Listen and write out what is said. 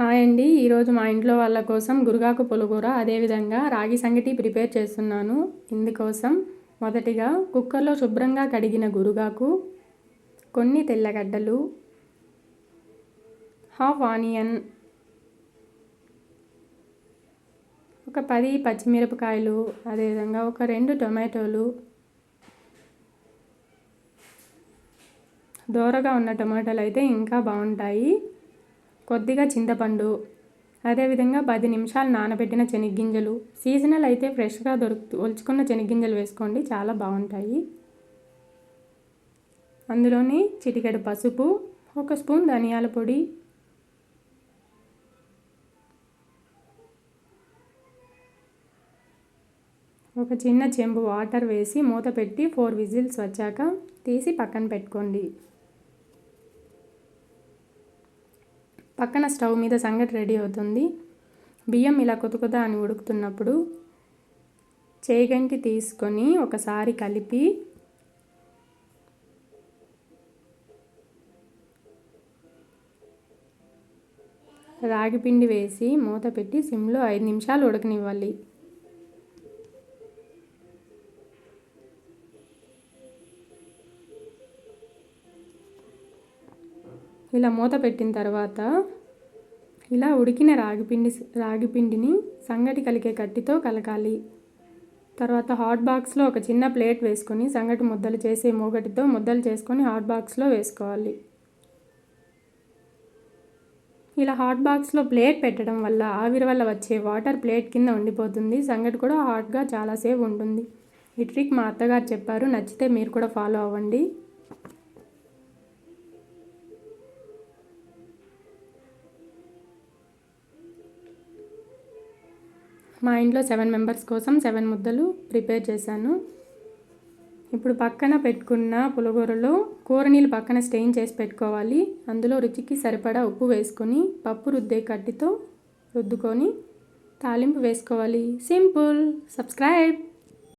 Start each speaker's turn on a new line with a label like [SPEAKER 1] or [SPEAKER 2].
[SPEAKER 1] Hi అండి. ఈరోజు మా ఇంట్లో వాళ్ళ కోసం గురగాకు పులిహోర అదేవిధంగా రాగి సంగటి ప్రిపేర్ చేస్తున్నాను. ఇందుకోసం మొదటిగా కుక్కర్లో శుభ్రంగా కడిగిన గురగాకు, కొన్ని తెల్లగడ్డలు, హాఫ్ ఆనియన్, ఒక 10 పచ్చిమిరపకాయలు, అదేవిధంగా ఒక 2 టొమాటోలు, దోరగా ఉన్న టొమాటోలు అయితే ఇంకా బాగుంటాయి, కొద్దిగా చింతపండు, అదేవిధంగా 10 నిమిషాలు నానబెట్టిన శనగగింజలు, సీజనల్ అయితే ఫ్రెష్గా ఒలుచుకున్న శనగగింజలు వేసుకోండి, చాలా బాగుంటాయి. అందులోని చిటికెడు పసుపు, 1 స్పూన్ ధనియాల పొడి, ఒక చిన్న చెంబు వాటర్ వేసి మూత పెట్టి 4 విజిల్స్ వచ్చాక తీసి పక్కన పెట్టుకోండి. పక్కన స్టవ్ మీద సంగటి రెడీ అవుతుంది. బియ్యం ఇలా కొద్ది అని ఉడుకుతున్నప్పుడు చేయిగంటి తీసుకొని ఒకసారి కలిపి రాగిపిండి వేసి మూత పెట్టి సిమ్లో 5 నిమిషాలు ఉడకనివ్వాలి. ఇలా మూత పెట్టిన తర్వాత ఇలా ఉడికిన రాగిపిండిని సంగటి కలిగే కట్టితో కలకాలి. తర్వాత హాట్ బాక్స్లో ఒక చిన్న ప్లేట్ వేసుకొని సంగటి ముద్దలు చేసే మూగటితో ముద్దలు చేసుకొని హాట్ బాక్స్లో వేసుకోవాలి. ఇలా హాట్ బాక్స్లో ప్లేట్ పెట్టడం వల్ల ఆవిరి వల్ల వచ్చే వాటర్ ప్లేట్ కింద ఉండిపోతుంది. సంగటి కూడా హాట్గా చాలాసేపు ఉంటుంది. ఈ ట్రిక్ మా అత్తగారు చెప్పారు, నచ్చితే మీరు కూడా ఫాలో అవ్వండి. మా ఇంట్లో 7 మెంబర్స్ కోసం 7 ముద్దలు ప్రిపేర్ చేశాను. ఇప్పుడు పక్కన పెట్టుకున్న పులిహోరలో కూర నీళ్ళు పక్కన స్టెయిన్ చేసి పెట్టుకోవాలి. అందులో రుచికి సరిపడా ఉప్పు వేసుకొని పప్పు రుద్దే కట్టితో రుద్దుకొని తాలింపు వేసుకోవాలి. సింపుల్. సబ్స్క్రైబ్.